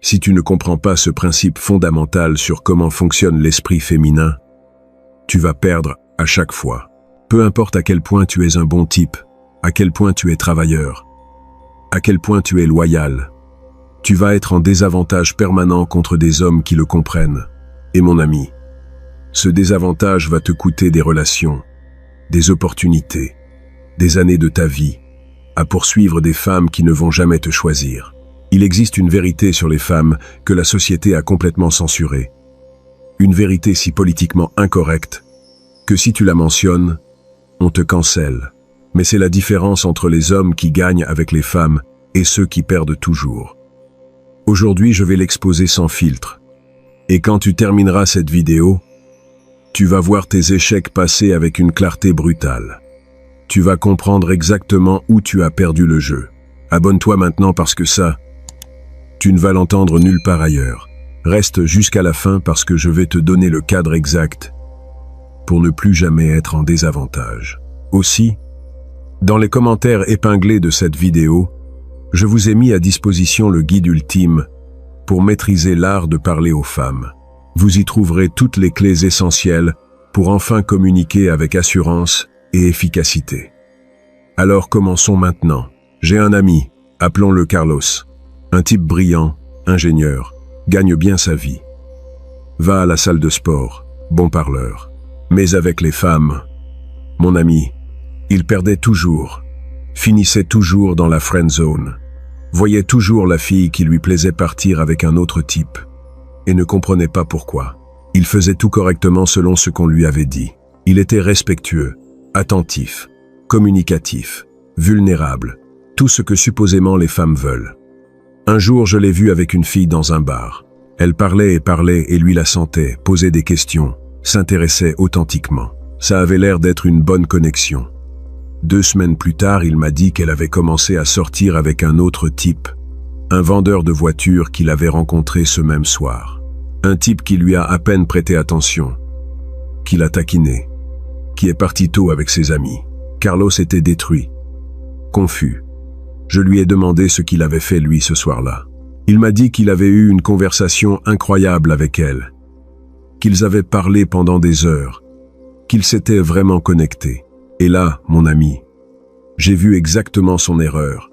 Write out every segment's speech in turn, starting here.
Si tu ne comprends pas ce principe fondamental sur comment fonctionne l'esprit féminin, tu vas perdre à chaque fois. Peu importe à quel point tu es un bon type, à quel point tu es travailleur, à quel point tu es loyal, tu vas être en désavantage permanent contre des hommes qui le comprennent. Et mon ami, ce désavantage va te coûter des relations, des opportunités, des années de ta vie, à poursuivre des femmes qui ne vont jamais te choisir. Il existe une vérité sur les femmes que la société a complètement censurée. Une vérité si politiquement incorrecte que si tu la mentionnes, on te cancelle. Mais c'est la différence entre les hommes qui gagnent avec les femmes et ceux qui perdent toujours. Aujourd'hui, je vais l'exposer sans filtre. Et quand tu termineras cette vidéo, tu vas voir tes échecs passer avec une clarté brutale. Tu vas comprendre exactement où tu as perdu le jeu. Abonne-toi maintenant parce que ça, tu ne vas l'entendre nulle part ailleurs. Reste jusqu'à la fin parce que je vais te donner le cadre exact pour ne plus jamais être en désavantage. Aussi, dans les commentaires épinglés de cette vidéo, je vous ai mis à disposition le guide ultime pour maîtriser l'art de parler aux femmes. Vous y trouverez toutes les clés essentielles pour enfin communiquer avec assurance et efficacité. Alors commençons maintenant. J'ai un ami, appelons-le Carlos. Un type brillant, ingénieur, gagne bien sa vie. Va à la salle de sport, bon parleur. Mais avec les femmes, mon ami, il perdait toujours, finissait toujours dans la friend zone, voyait toujours la fille qui lui plaisait partir avec un autre type, et ne comprenait pas pourquoi. Il faisait tout correctement selon ce qu'on lui avait dit. Il était respectueux, attentif, communicatif, vulnérable, tout ce que supposément les femmes veulent. Un jour, je l'ai vu avec une fille dans un bar. Elle parlait et lui la sentait, posait des questions, s'intéressait authentiquement. Ça avait l'air d'être une bonne connexion. 2 semaines plus tard, il m'a dit qu'elle avait commencé à sortir avec un autre type, un vendeur de voitures qu'il avait rencontré ce même soir. Un type qui lui a à peine prêté attention, qui l'a taquiné, qui est parti tôt avec ses amis. Carlos était détruit, confus. Je lui ai demandé ce qu'il avait fait lui ce soir-là. Il m'a dit qu'il avait eu une conversation incroyable avec elle, qu'ils avaient parlé pendant des heures, qu'ils s'étaient vraiment connectés. Et là, mon ami, j'ai vu exactement son erreur.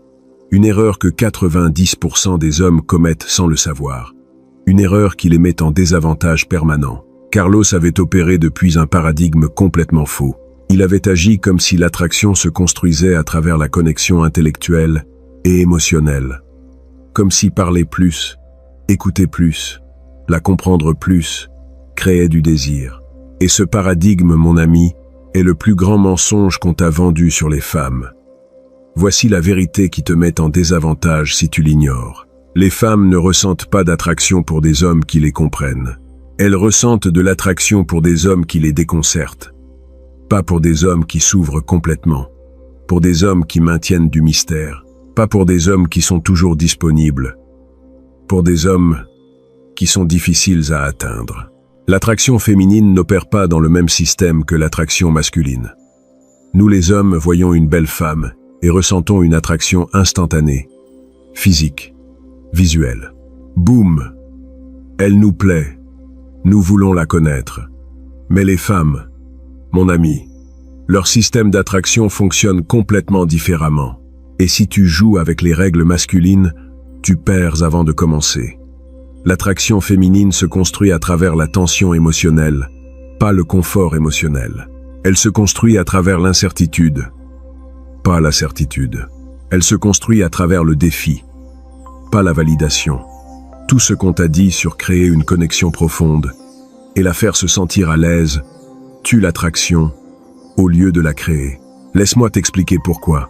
Une erreur que 90% des hommes commettent sans le savoir. Une erreur qui les met en désavantage permanent. Carlos avait opéré depuis un paradigme complètement faux. Il avait agi comme si l'attraction se construisait à travers la connexion intellectuelle et émotionnelle. Comme si parler plus, écouter plus, la comprendre plus, créait du désir. Et ce paradigme, mon ami, est le plus grand mensonge qu'on t'a vendu sur les femmes. Voici la vérité qui te met en désavantage si tu l'ignores. Les femmes ne ressentent pas d'attraction pour des hommes qui les comprennent. Elles ressentent de l'attraction pour des hommes qui les déconcertent. Pas pour des hommes qui s'ouvrent complètement. Pour des hommes qui maintiennent du mystère. Pas pour des hommes qui sont toujours disponibles. Pour des hommes qui sont difficiles à atteindre. L'attraction féminine n'opère pas dans le même système que l'attraction masculine. Nous les hommes voyons une belle femme et ressentons une attraction instantanée, physique, visuelle. Boum! Elle nous plaît. Nous voulons la connaître. Mais les femmes, mon ami, leur système d'attraction fonctionne complètement différemment. Et si tu joues avec les règles masculines, tu perds avant de commencer. L'attraction féminine se construit à travers la tension émotionnelle, pas le confort émotionnel. Elle se construit à travers l'incertitude, pas la certitude. Elle se construit à travers le défi, pas la validation. Tout ce qu'on t'a dit sur créer une connexion profonde et la faire se sentir à l'aise tue l'attraction au lieu de la créer. Laisse-moi t'expliquer pourquoi.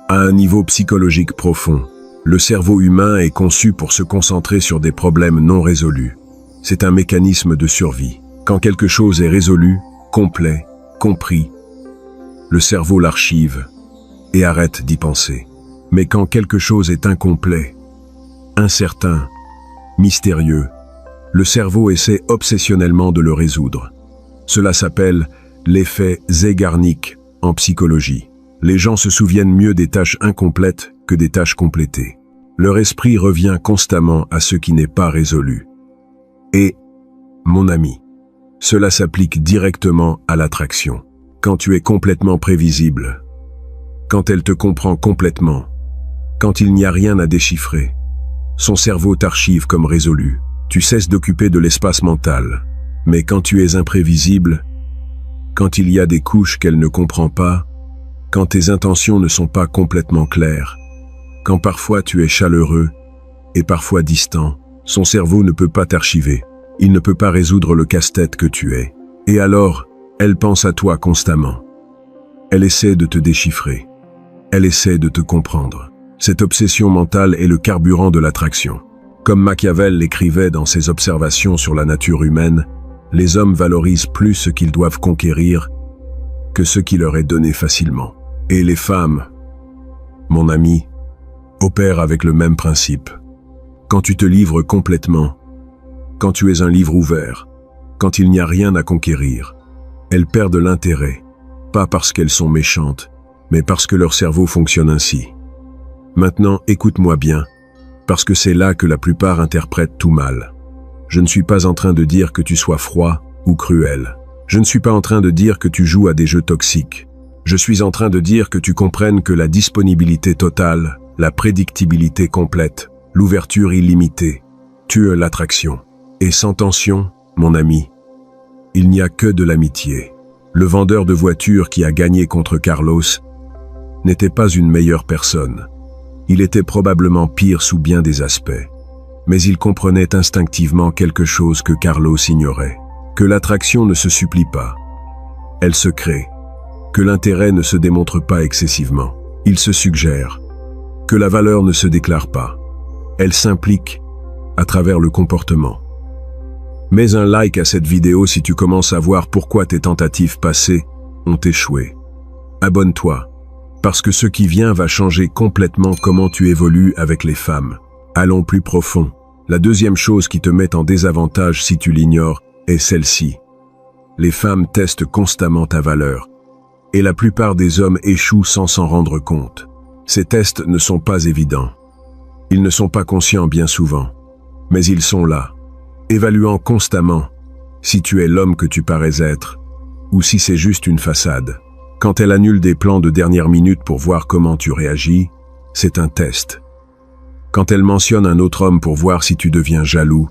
À un niveau psychologique profond, le cerveau humain est conçu pour se concentrer sur des problèmes non résolus. C'est un mécanisme de survie. Quand quelque chose est résolu, complet, compris, le cerveau l'archive et arrête d'y penser. Mais quand quelque chose est incomplet, incertain, mystérieux, le cerveau essaie obsessionnellement de le résoudre. Cela s'appelle l'effet Zeigarnik en psychologie. Les gens se souviennent mieux des tâches incomplètes que des tâches complétées. Leur esprit revient constamment à ce qui n'est pas résolu. Et, mon ami, cela s'applique directement à l'attraction. Quand tu es complètement prévisible, quand elle te comprend complètement, quand il n'y a rien à déchiffrer, son cerveau t'archive comme résolu. Tu cesses d'occuper de l'espace mental. Mais quand tu es imprévisible, quand il y a des couches qu'elle ne comprend pas, quand tes intentions ne sont pas complètement claires, quand parfois tu es chaleureux et parfois distant, son cerveau ne peut pas t'archiver. Il ne peut pas résoudre le casse-tête que tu es. Et alors, elle pense à toi constamment. Elle essaie de te déchiffrer. Elle essaie de te comprendre. Cette obsession mentale est le carburant de l'attraction. Comme Machiavel l'écrivait dans ses observations sur la nature humaine, les hommes valorisent plus ce qu'ils doivent conquérir que ce qui leur est donné facilement. Et les femmes, mon ami, opèrent avec le même principe. Quand tu te livres complètement, quand tu es un livre ouvert, quand il n'y a rien à conquérir, elles perdent l'intérêt, pas parce qu'elles sont méchantes, mais parce que leur cerveau fonctionne ainsi. Maintenant, écoute-moi bien, parce que c'est là que la plupart interprètent tout mal. Je ne suis pas en train de dire que tu sois froid ou cruel. Je ne suis pas en train de dire que tu joues à des jeux toxiques. Je suis en train de dire que tu comprennes que la disponibilité totale, la prédictibilité complète, l'ouverture illimitée, tuent l'attraction. Et sans tension, mon ami, il n'y a que de l'amitié. Le vendeur de voitures qui a gagné contre Carlos n'était pas une meilleure personne. Il était probablement pire sous bien des aspects. Mais il comprenait instinctivement quelque chose que Carlos ignorait. Que l'attraction ne se supplie pas. Elle se crée. Que l'intérêt ne se démontre pas excessivement. Il se suggère. Que la valeur ne se déclare pas. Elle s'implique à travers le comportement. Mets un like à cette vidéo si tu commences à voir pourquoi tes tentatives passées ont échoué. Abonne-toi, parce que ce qui vient va changer complètement comment tu évolues avec les femmes. Allons plus profond. La deuxième chose qui te met en désavantage si tu l'ignores est celle-ci. Les femmes testent constamment ta valeur. Et la plupart des hommes échouent sans s'en rendre compte. Ces tests ne sont pas évidents. Ils ne sont pas conscients bien souvent. Mais ils sont là, évaluant constamment si tu es l'homme que tu parais être, ou si c'est juste une façade. Quand elle annule des plans de dernière minute pour voir comment tu réagis, c'est un test. Quand elle mentionne un autre homme pour voir si tu deviens jaloux,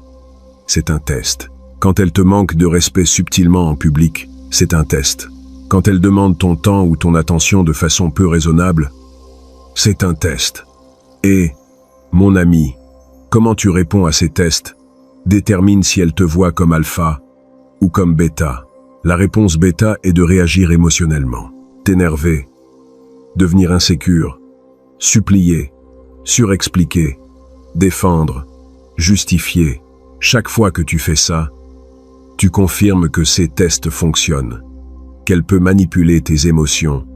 c'est un test. Quand elle te manque de respect subtilement en public, c'est un test. Quand elle demande ton temps ou ton attention de façon peu raisonnable, c'est un test. Et, mon ami, comment tu réponds à ces tests détermine si elle te voit comme alpha ou comme bêta. La réponse bêta est de réagir émotionnellement, t'énerver, devenir insécure, supplier, surexpliquer, défendre, justifier. Chaque fois que tu fais ça, tu confirmes que ces tests fonctionnent, qu'elle peut manipuler tes émotions,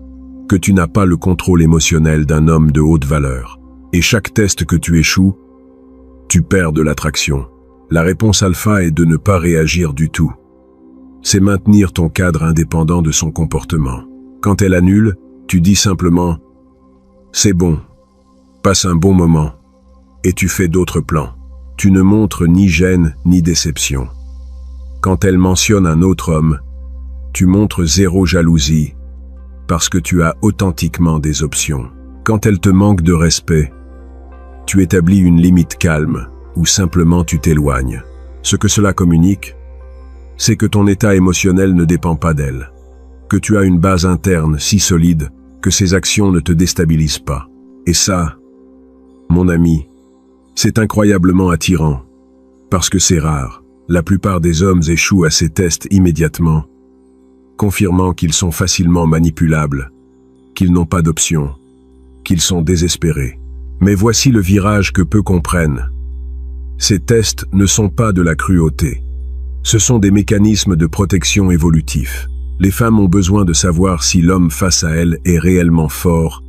que tu n'as pas le contrôle émotionnel d'un homme de haute valeur. Et chaque test que tu échoues, tu perds de l'attraction. La réponse alpha est de ne pas réagir du tout. C'est maintenir ton cadre indépendant de son comportement. Quand elle annule, tu dis simplement « c'est bon, passe un bon moment » et tu fais d'autres plans. Tu ne montres ni gêne ni déception. Quand elle mentionne un autre homme, tu montres zéro jalousie parce que tu as authentiquement des options. Quand elle te manque de respect, tu établis une limite calme ou simplement tu t'éloignes. Ce que cela communique, c'est que ton état émotionnel ne dépend pas d'elle, que tu as une base interne si solide que ses actions ne te déstabilisent pas. Et ça, mon ami, c'est incroyablement attirant, parce que c'est rare. La plupart des hommes échouent à ces tests immédiatement, confirmant qu'ils sont facilement manipulables, qu'ils n'ont pas d'option, qu'ils sont désespérés. Mais voici le virage que peu comprennent. Ces tests ne sont pas de la cruauté. Ce sont des mécanismes de protection évolutifs. Les femmes ont besoin de savoir si l'homme face à elles est réellement fort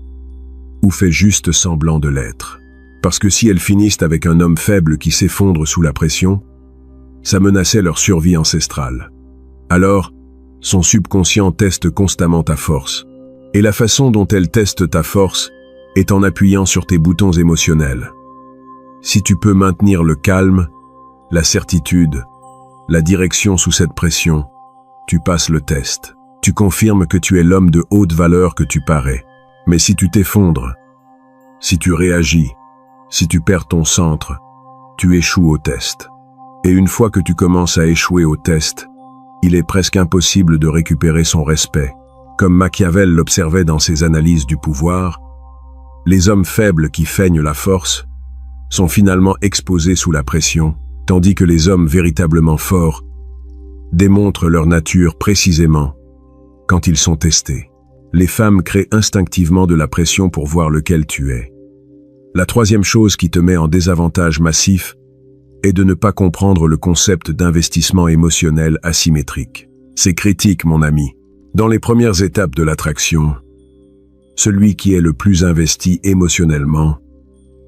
ou fait juste semblant de l'être. Parce que si elles finissent avec un homme faible qui s'effondre sous la pression, ça menaçait leur survie ancestrale. Alors, son subconscient teste constamment ta force. Et la façon dont elle teste ta force est en appuyant sur tes boutons émotionnels. Si tu peux maintenir le calme, la certitude, la direction sous cette pression, tu passes le test. Tu confirmes que tu es l'homme de haute valeur que tu parais. Mais si tu t'effondres, si tu réagis, si tu perds ton centre, tu échoues au test. Et une fois que tu commences à échouer au test, il est presque impossible de récupérer son respect. Comme Machiavel l'observait dans ses analyses du pouvoir, les hommes faibles qui feignent la force sont finalement exposés sous la pression, tandis que les hommes véritablement forts démontrent leur nature précisément quand ils sont testés. Les femmes créent instinctivement de la pression pour voir lequel tu es. La troisième chose qui te met en désavantage massif est de ne pas comprendre le concept d'investissement émotionnel asymétrique. C'est critique, mon ami. Dans les premières étapes de l'attraction, celui qui est le plus investi émotionnellement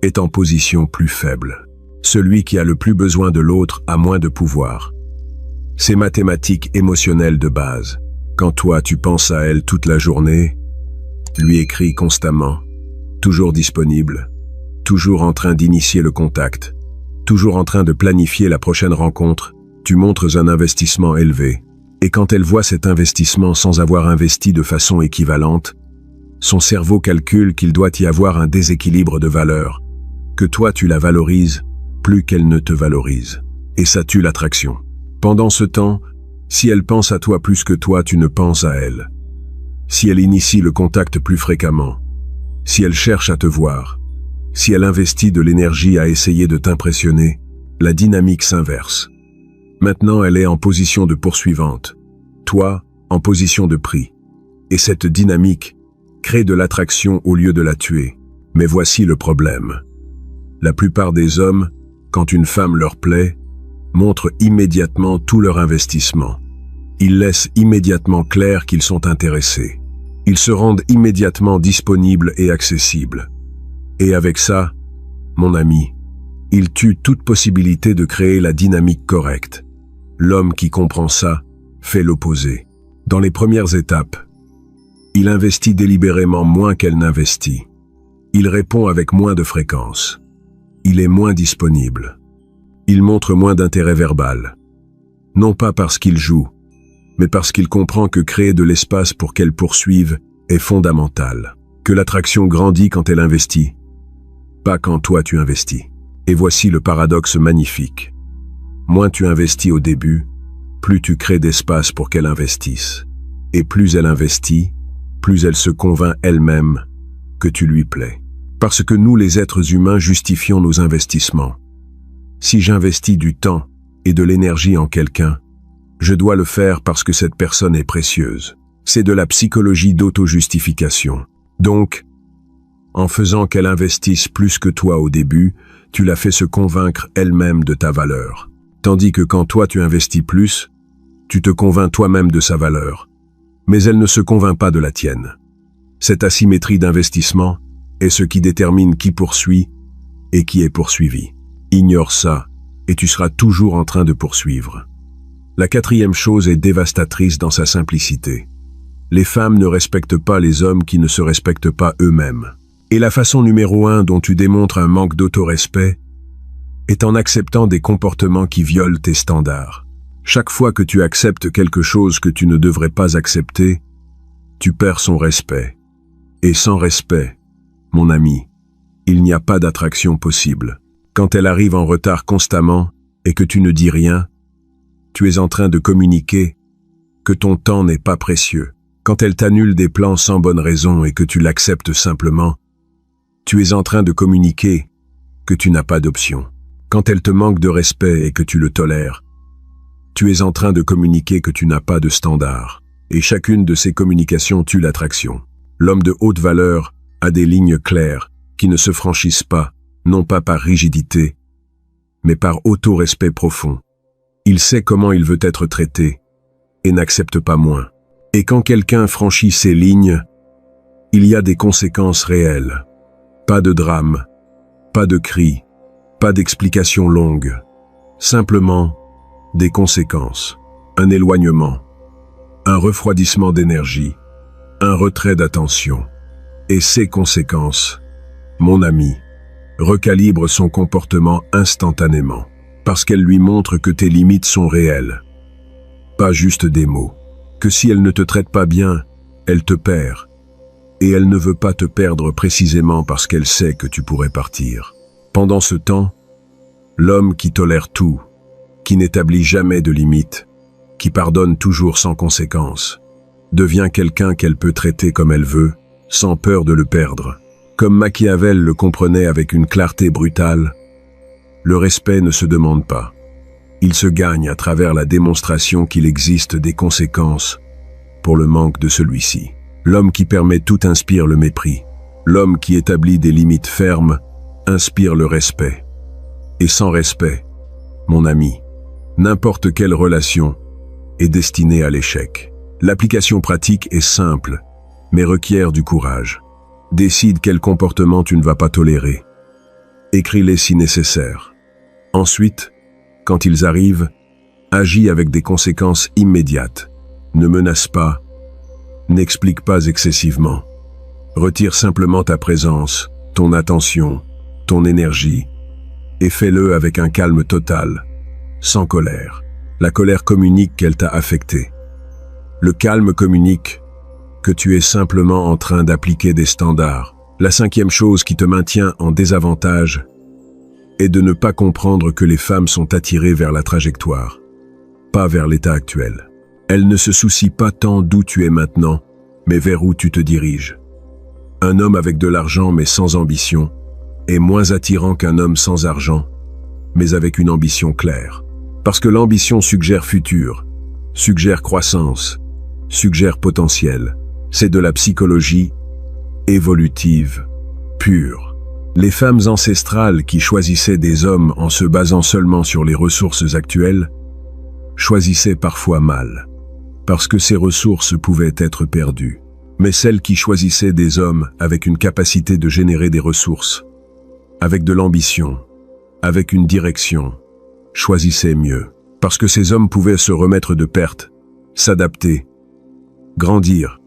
est en position plus faible. Celui qui a le plus besoin de l'autre a moins de pouvoir. C'est mathématique émotionnelle de base. Quand toi tu penses à elle toute la journée, lui écris constamment, toujours disponible, toujours en train d'initier le contact, toujours en train de planifier la prochaine rencontre, tu montres un investissement élevé. Et quand elle voit cet investissement sans avoir investi de façon équivalente, son cerveau calcule qu'il doit y avoir un déséquilibre de valeur, que toi tu la valorises plus qu'elle ne te valorise. Et ça tue l'attraction. Pendant ce temps, si elle pense à toi plus que toi tu ne penses à elle, si elle initie le contact plus fréquemment, si elle cherche à te voir, si elle investit de l'énergie à essayer de t'impressionner, la dynamique s'inverse. Maintenant elle est en position de poursuivante, toi en position de prix. Et cette dynamique crée de l'attraction au lieu de la tuer. Mais voici le problème. La plupart des hommes, quand une femme leur plaît, montrent immédiatement tout leur investissement. Ils laissent immédiatement clair qu'ils sont intéressés. Ils se rendent immédiatement disponibles et accessibles. Et avec ça, mon ami, ils tuent toute possibilité de créer la dynamique correcte. L'homme qui comprend ça fait l'opposé. Dans les premières étapes, il investit délibérément moins qu'elle n'investit. Il répond avec moins de fréquence. Il est moins disponible. Il montre moins d'intérêt verbal. Non pas parce qu'il joue, mais parce qu'il comprend que créer de l'espace pour qu'elle poursuive est fondamental. Que l'attraction grandit quand elle investit, pas quand toi tu investis. Et voici le paradoxe magnifique. Moins tu investis au début, plus tu crées d'espace pour qu'elle investisse. Et plus elle investit, plus elle se convainc elle-même que tu lui plais. Parce que nous, les êtres humains, justifions nos investissements. Si j'investis du temps et de l'énergie en quelqu'un, je dois le faire parce que cette personne est précieuse. C'est de la psychologie d'auto-justification. Donc, en faisant qu'elle investisse plus que toi au début, tu la fais se convaincre elle-même de ta valeur. Tandis que quand toi tu investis plus, tu te convaincs toi-même de sa valeur. Mais elle ne se convainc pas de la tienne. Cette asymétrie d'investissement est ce qui détermine qui poursuit et qui est poursuivi. Ignore ça, et tu seras toujours en train de poursuivre. La quatrième chose est dévastatrice dans sa simplicité. Les femmes ne respectent pas les hommes qui ne se respectent pas eux-mêmes. Et la façon numéro 1 dont tu démontres un manque d'autorespect est en acceptant des comportements qui violent tes standards. Chaque fois que tu acceptes quelque chose que tu ne devrais pas accepter, tu perds son respect. Et sans respect, mon ami, il n'y a pas d'attraction possible. Quand elle arrive en retard constamment et que tu ne dis rien, tu es en train de communiquer que ton temps n'est pas précieux. Quand elle t'annule des plans sans bonne raison et que tu l'acceptes simplement, tu es en train de communiquer que tu n'as pas d'option. Quand elle te manque de respect et que tu le tolères, tu es en train de communiquer que tu n'as pas de standard. Et chacune de ces communications tue l'attraction. L'homme de haute valeur a des lignes claires qui ne se franchissent pas, non pas par rigidité, mais par auto-respect profond. Il sait comment il veut être traité et n'accepte pas moins. Et quand quelqu'un franchit ces lignes, il y a des conséquences réelles. Pas de drame, pas de cris, pas d'explications longues. Simplement des conséquences. Un éloignement, un refroidissement d'énergie, un retrait d'attention. Et ces conséquences, mon ami, recalibre son comportement instantanément, parce qu'elle lui montre que tes limites sont réelles, pas juste des mots, que si elle ne te traite pas bien, elle te perd, et elle ne veut pas te perdre précisément parce qu'elle sait que tu pourrais partir. Pendant ce temps, l'homme qui tolère tout, qui n'établit jamais de limites, qui pardonne toujours sans conséquence, devient quelqu'un qu'elle peut traiter comme elle veut, sans peur de le perdre. Comme Machiavel le comprenait avec une clarté brutale, le respect ne se demande pas. Il se gagne à travers la démonstration qu'il existe des conséquences pour le manque de celui-ci. L'homme qui permet tout inspire le mépris. L'homme qui établit des limites fermes inspire le respect. Et sans respect, mon ami, n'importe quelle relation est destinée à l'échec. L'application pratique est simple, mais requiert du courage. Décide quel comportement tu ne vas pas tolérer. Écris-les si nécessaire. Ensuite, quand ils arrivent, agis avec des conséquences immédiates. Ne menace pas, n'explique pas excessivement. Retire simplement ta présence, ton attention, ton énergie, et fais-le avec un calme total, sans colère. La colère communique qu'elle t'a affecté. Le calme communique que tu es simplement en train d'appliquer des standards. La cinquième chose qui te maintient en désavantage est de ne pas comprendre que les femmes sont attirées vers la trajectoire, pas vers l'état actuel. Elles ne se soucient pas tant d'où tu es maintenant, mais vers où tu te diriges. Un homme avec de l'argent mais sans ambition est moins attirant qu'un homme sans argent, mais avec une ambition claire. Parce que l'ambition suggère futur, suggère croissance, suggère potentiel. C'est de la psychologie évolutive, pure. Les femmes ancestrales qui choisissaient des hommes en se basant seulement sur les ressources actuelles choisissaient parfois mal, parce que ces ressources pouvaient être perdues. Mais celles qui choisissaient des hommes avec une capacité de générer des ressources, avec de l'ambition, avec une direction, choisissaient mieux, parce que ces hommes pouvaient se remettre de pertes, s'adapter, grandir.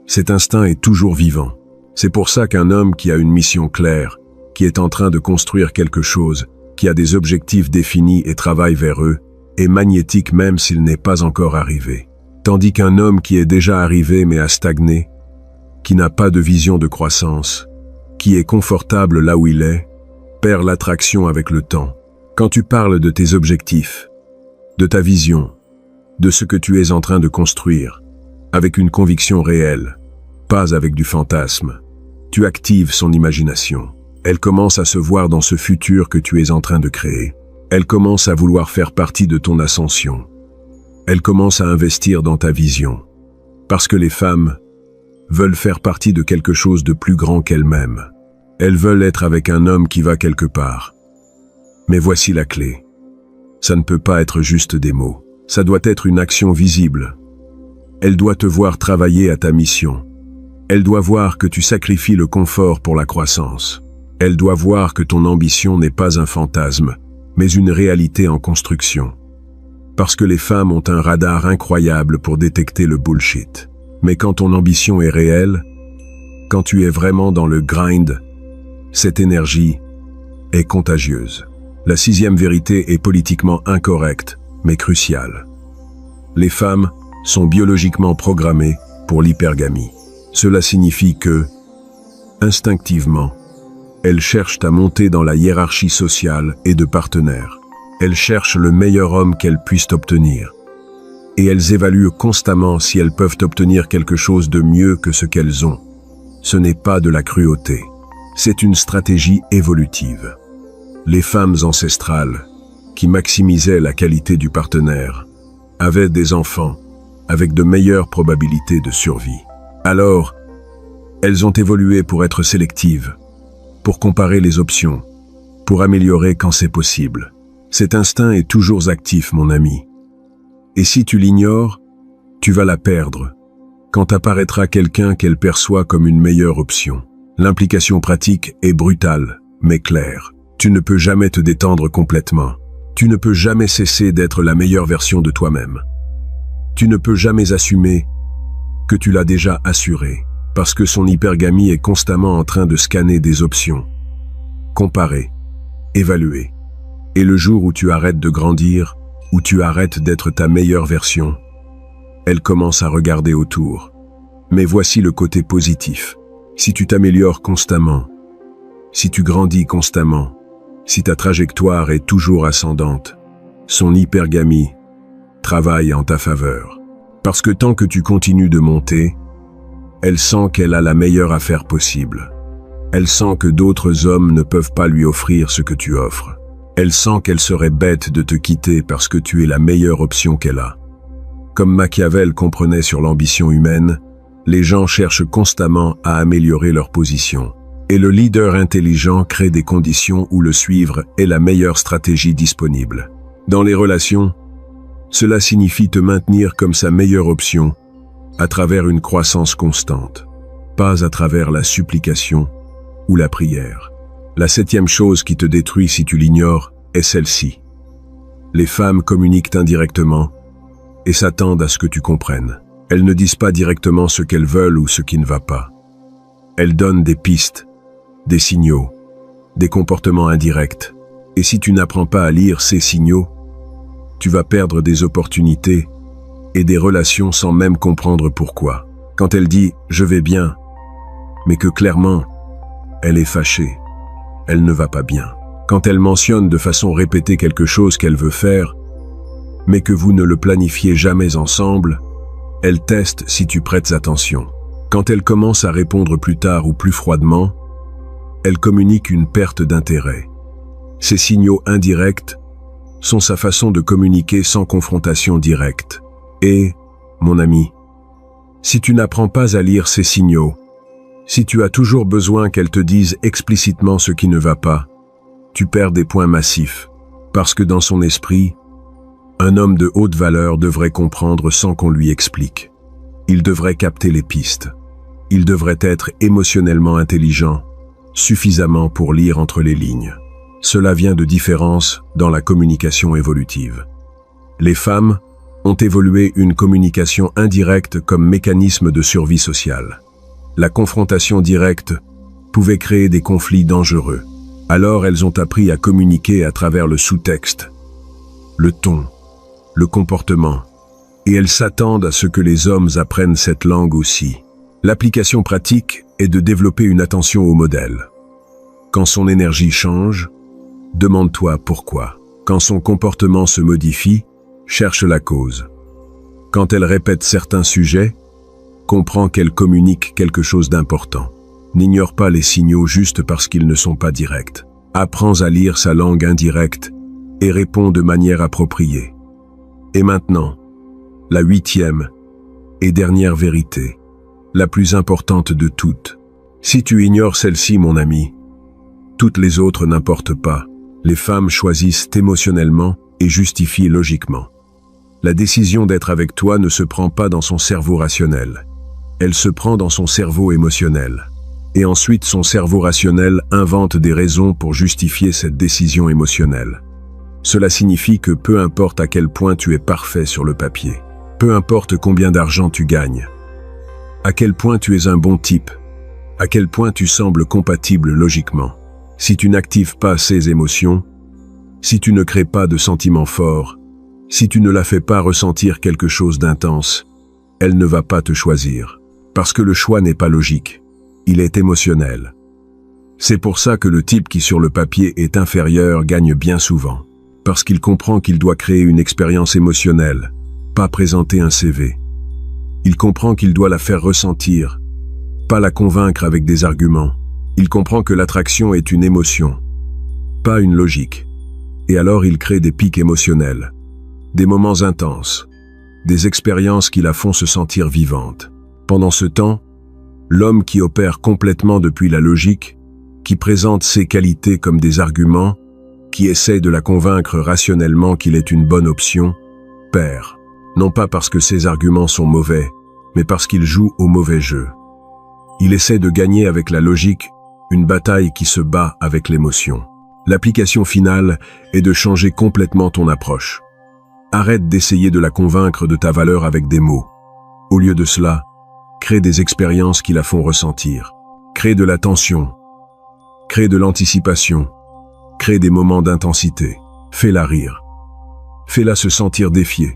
Cet instinct est toujours vivant. C'est pour ça qu'un homme qui a une mission claire, qui est en train de construire quelque chose, qui a des objectifs définis et travaille vers eux, est magnétique même s'il n'est pas encore arrivé. Tandis qu'un homme qui est déjà arrivé mais a stagné, qui n'a pas de vision de croissance, qui est confortable là où il est, perd l'attraction avec le temps. Quand tu parles de tes objectifs, de ta vision, de ce que tu es en train de construire, avec une conviction réelle, pas avec du fantasme, tu actives son imagination. Elle commence à se voir dans ce futur que tu es en train de créer. Elle commence à vouloir faire partie de ton ascension. Elle commence à investir dans ta vision. Parce que les femmes veulent faire partie de quelque chose de plus grand qu'elles-mêmes. Elles veulent être avec un homme qui va quelque part. Mais voici la clé. Ça ne peut pas être juste des mots. Ça doit être une action visible. Elle doit te voir travailler à ta mission. Elle doit voir que tu sacrifies le confort pour la croissance. Elle doit voir que ton ambition n'est pas un fantasme, mais une réalité en construction. Parce que les femmes ont un radar incroyable pour détecter le bullshit. Mais quand ton ambition est réelle, quand tu es vraiment dans le grind, cette énergie est contagieuse. La sixième vérité est politiquement incorrecte, mais cruciale. Les femmes sont biologiquement programmées pour l'hypergamie. Cela signifie que, instinctivement, elles cherchent à monter dans la hiérarchie sociale et de partenaires. Elles cherchent le meilleur homme qu'elles puissent obtenir. Et elles évaluent constamment si elles peuvent obtenir quelque chose de mieux que ce qu'elles ont. Ce n'est pas de la cruauté. C'est une stratégie évolutive. Les femmes ancestrales, qui maximisaient la qualité du partenaire, avaient des enfants avec de meilleures probabilités de survie. Alors, elles ont évolué pour être sélectives, pour comparer les options, pour améliorer quand c'est possible. Cet instinct est toujours actif, mon ami. Et si tu l'ignores, tu vas la perdre, quand apparaîtra quelqu'un qu'elle perçoit comme une meilleure option. L'implication pratique est brutale, mais claire. Tu ne peux jamais te détendre complètement. Tu ne peux jamais cesser d'être la meilleure version de toi-même. Tu ne peux jamais assumer que tu l'as déjà assuré, parce que son hypergamie est constamment en train de scanner des options. comparer, évaluer. Et le jour où tu arrêtes de grandir, où tu arrêtes d'être ta meilleure version, elle commence à regarder autour. Mais voici le côté positif. Si tu t'améliores constamment, si tu grandis constamment, si ta trajectoire est toujours ascendante, son hypergamie travaille en ta faveur. Parce que tant que tu continues de monter, elle sent qu'elle a la meilleure affaire possible. Elle sent que d'autres hommes ne peuvent pas lui offrir ce que tu offres. Elle sent qu'elle serait bête de te quitter parce que tu es la meilleure option qu'elle a. Comme Machiavel comprenait sur l'ambition humaine, les gens cherchent constamment à améliorer leur position. Et le leader intelligent crée des conditions où le suivre est la meilleure stratégie disponible. Dans les relations, cela signifie te maintenir comme sa meilleure option à travers une croissance constante, pas à travers la supplication ou la prière. La 7e chose qui te détruit si tu l'ignores est celle-ci. Les femmes communiquent indirectement et s'attendent à ce que tu comprennes. Elles ne disent pas directement ce qu'elles veulent ou ce qui ne va pas. Elles donnent des pistes, des signaux, des comportements indirects. Et si tu n'apprends pas à lire ces signaux, tu vas perdre des opportunités et des relations sans même comprendre pourquoi. Quand elle dit « je vais bien », mais que clairement, elle est fâchée, elle ne va pas bien. Quand elle mentionne de façon répétée quelque chose qu'elle veut faire, mais que vous ne le planifiez jamais ensemble, elle teste si tu prêtes attention. Quand elle commence à répondre plus tard ou plus froidement, elle communique une perte d'intérêt. Ces signaux indirects sont sa façon de communiquer sans confrontation directe. Et, mon ami, si tu n'apprends pas à lire ces signaux, si tu as toujours besoin qu'elle te dise explicitement ce qui ne va pas, tu perds des points massifs, parce que dans son esprit, un homme de haute valeur devrait comprendre sans qu'on lui explique. Il devrait capter les pistes. Il devrait être émotionnellement intelligent, suffisamment pour lire entre les lignes. Cela vient de différences dans la communication évolutive. Les femmes ont évolué une communication indirecte comme mécanisme de survie sociale. La confrontation directe pouvait créer des conflits dangereux. Alors elles ont appris à communiquer à travers le sous-texte, le ton, le comportement, et elles s'attendent à ce que les hommes apprennent cette langue aussi. L'application pratique est de développer une attention au modèle. Quand son énergie change, demande-toi pourquoi. Quand son comportement se modifie, cherche la cause. Quand elle répète certains sujets, comprends qu'elle communique quelque chose d'important. N'ignore pas les signaux juste parce qu'ils ne sont pas directs. Apprends à lire sa langue indirecte et réponds de manière appropriée. Et maintenant, la 8e et dernière vérité, la plus importante de toutes. Si tu ignores celle-ci, mon ami, toutes les autres n'importent pas. Les femmes choisissent émotionnellement et justifient logiquement. La décision d'être avec toi ne se prend pas dans son cerveau rationnel. Elle se prend dans son cerveau émotionnel. Et ensuite, son cerveau rationnel invente des raisons pour justifier cette décision émotionnelle. Cela signifie que peu importe à quel point tu es parfait sur le papier, peu importe combien d'argent tu gagnes, à quel point tu es un bon type, à quel point tu sembles compatible logiquement, si tu n'actives pas ces émotions, si tu ne crées pas de sentiments forts, si tu ne la fais pas ressentir quelque chose d'intense, elle ne va pas te choisir. Parce que le choix n'est pas logique, il est émotionnel. C'est pour ça que le type qui sur le papier est inférieur gagne bien souvent. Parce qu'il comprend qu'il doit créer une expérience émotionnelle, pas présenter un CV. Il comprend qu'il doit la faire ressentir, pas la convaincre avec des arguments. Il comprend que l'attraction est une émotion, pas une logique. Et alors il crée des pics émotionnels, des moments intenses, des expériences qui la font se sentir vivante. Pendant ce temps, l'homme qui opère complètement depuis la logique, qui présente ses qualités comme des arguments, qui essaie de la convaincre rationnellement qu'il est une bonne option, perd. Non pas parce que ses arguments sont mauvais, mais parce qu'il joue au mauvais jeu. Il essaie de gagner avec la logique une bataille qui se bat avec l'émotion. L'application finale est de changer complètement ton approche. Arrête d'essayer de la convaincre de ta valeur avec des mots. Au lieu de cela, crée des expériences qui la font ressentir. Crée de la tension. Crée de l'anticipation. Crée des moments d'intensité. Fais-la rire. Fais-la se sentir défiée.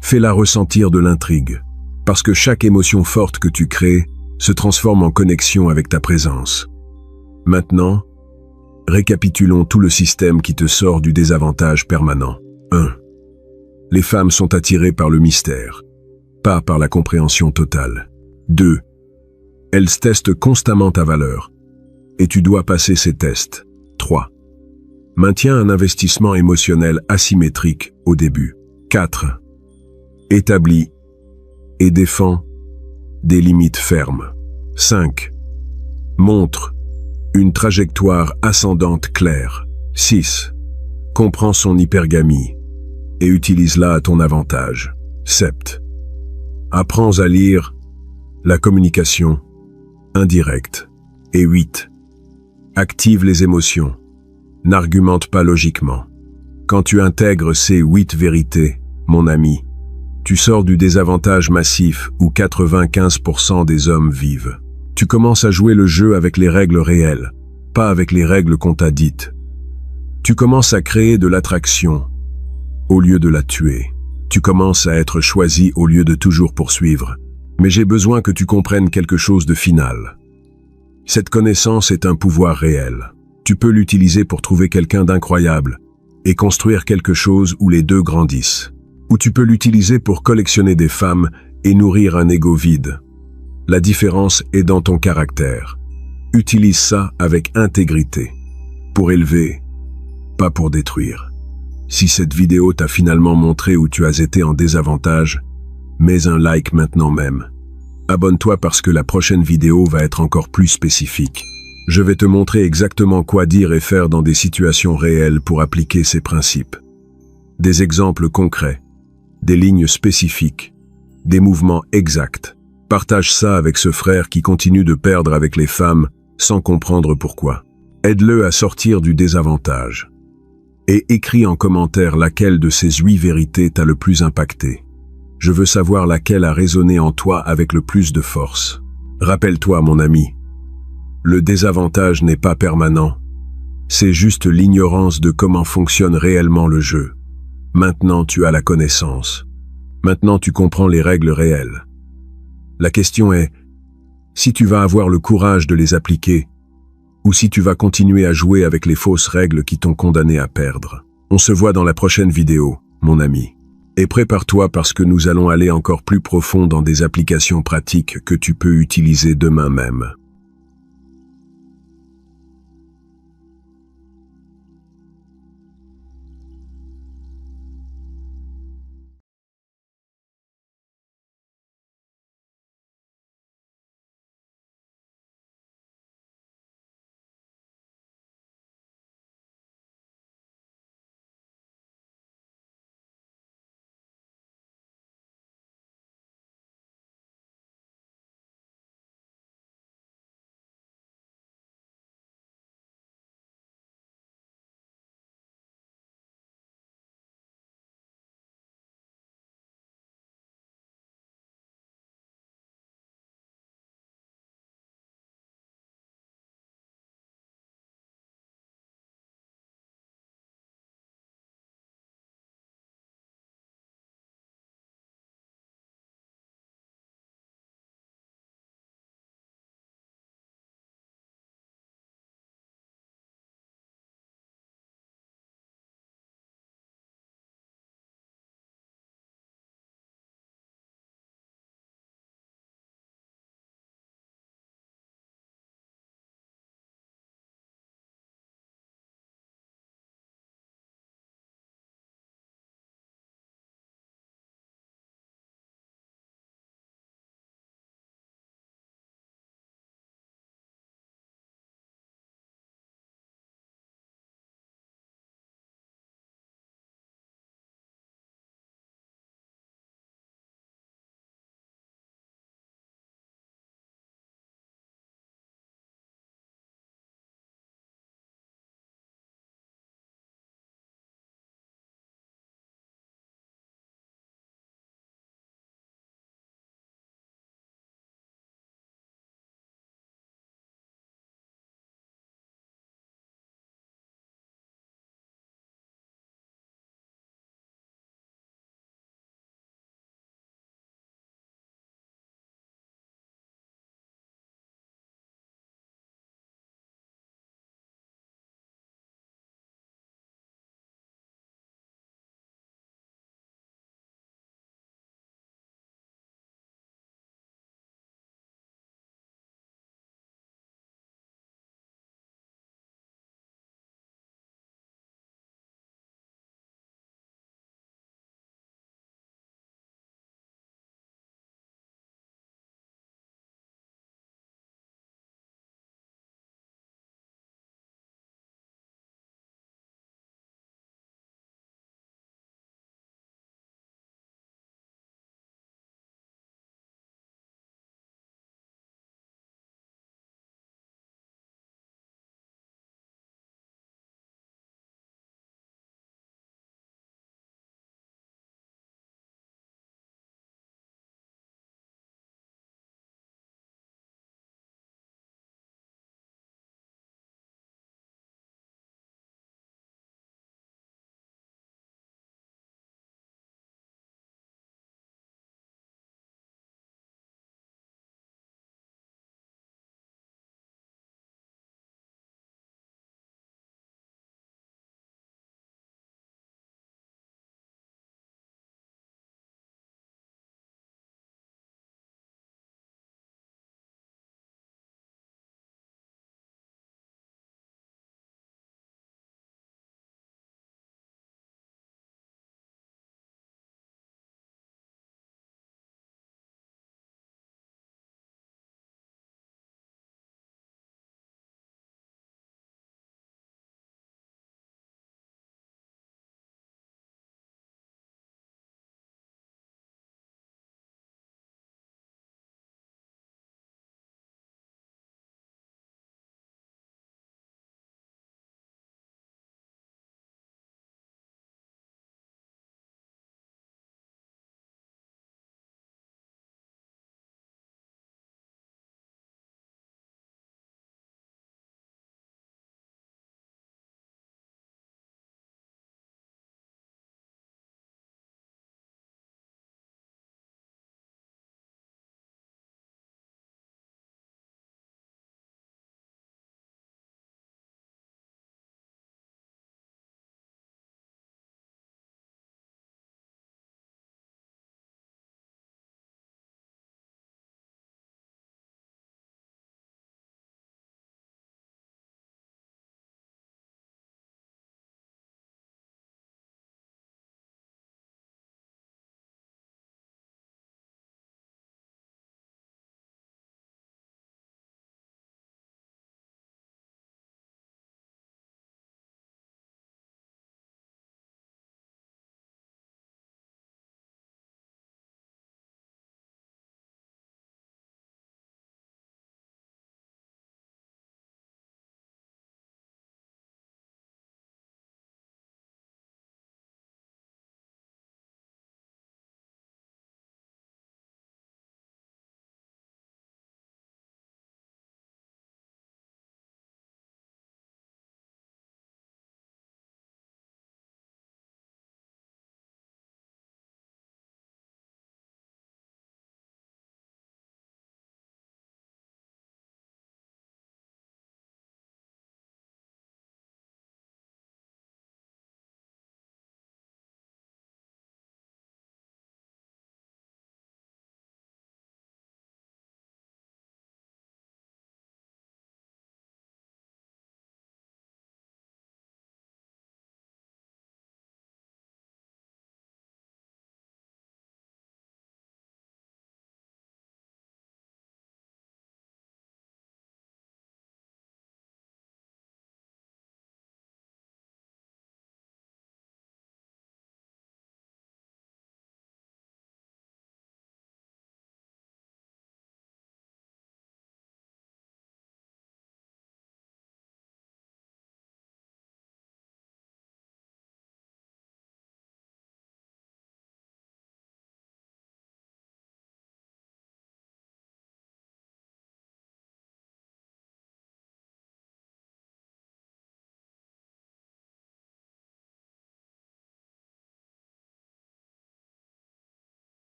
Fais-la ressentir de l'intrigue. Parce que chaque émotion forte que tu crées se transforme en connexion avec ta présence. Maintenant, récapitulons tout le système qui te sort du désavantage permanent. 1. Les femmes sont attirées par le mystère, pas par la compréhension totale. 2. Elles testent constamment ta valeur, et tu dois passer ces tests. 3. Maintiens un investissement émotionnel asymétrique au début. 4. Établis et défends des limites fermes. 5. Montre une trajectoire ascendante claire. 6. Comprends son hypergamie et utilise-la à ton avantage. 7. Apprends à lire la communication indirecte. Et 8. Active les émotions. N'argumente pas logiquement. Quand tu intègres ces 8 vérités, mon ami, tu sors du désavantage massif où 95% des hommes vivent. Tu commences à jouer le jeu avec les règles réelles, pas avec les règles qu'on t'a dites. Tu commences à créer de l'attraction au lieu de la tuer. Tu commences à être choisi au lieu de toujours poursuivre. Mais j'ai besoin que tu comprennes quelque chose de final. Cette connaissance est un pouvoir réel. Tu peux l'utiliser pour trouver quelqu'un d'incroyable et construire quelque chose où les deux grandissent. Ou tu peux l'utiliser pour collectionner des femmes et nourrir un ego vide. La différence est dans ton caractère. Utilise ça avec intégrité. Pour élever, pas pour détruire. Si cette vidéo t'a finalement montré où tu as été en désavantage, mets un like maintenant même. Abonne-toi parce que la prochaine vidéo va être encore plus spécifique. Je vais te montrer exactement quoi dire et faire dans des situations réelles pour appliquer ces principes. Des exemples concrets, des lignes spécifiques, des mouvements exacts. Partage ça avec ce frère qui continue de perdre avec les femmes sans comprendre pourquoi. Aide-le à sortir du désavantage. Et écris en commentaire laquelle de ces 8 vérités t'a le plus impacté. Je veux savoir laquelle a résonné en toi avec le plus de force. Rappelle-toi, mon ami, le désavantage n'est pas permanent. C'est juste l'ignorance de comment fonctionne réellement le jeu. Maintenant, tu as la connaissance. Maintenant, tu comprends les règles réelles. La question est, si tu vas avoir le courage de les appliquer, ou si tu vas continuer à jouer avec les fausses règles qui t'ont condamné à perdre. On se voit dans la prochaine vidéo, mon ami. Et prépare-toi parce que nous allons aller encore plus profond dans des applications pratiques que tu peux utiliser demain même.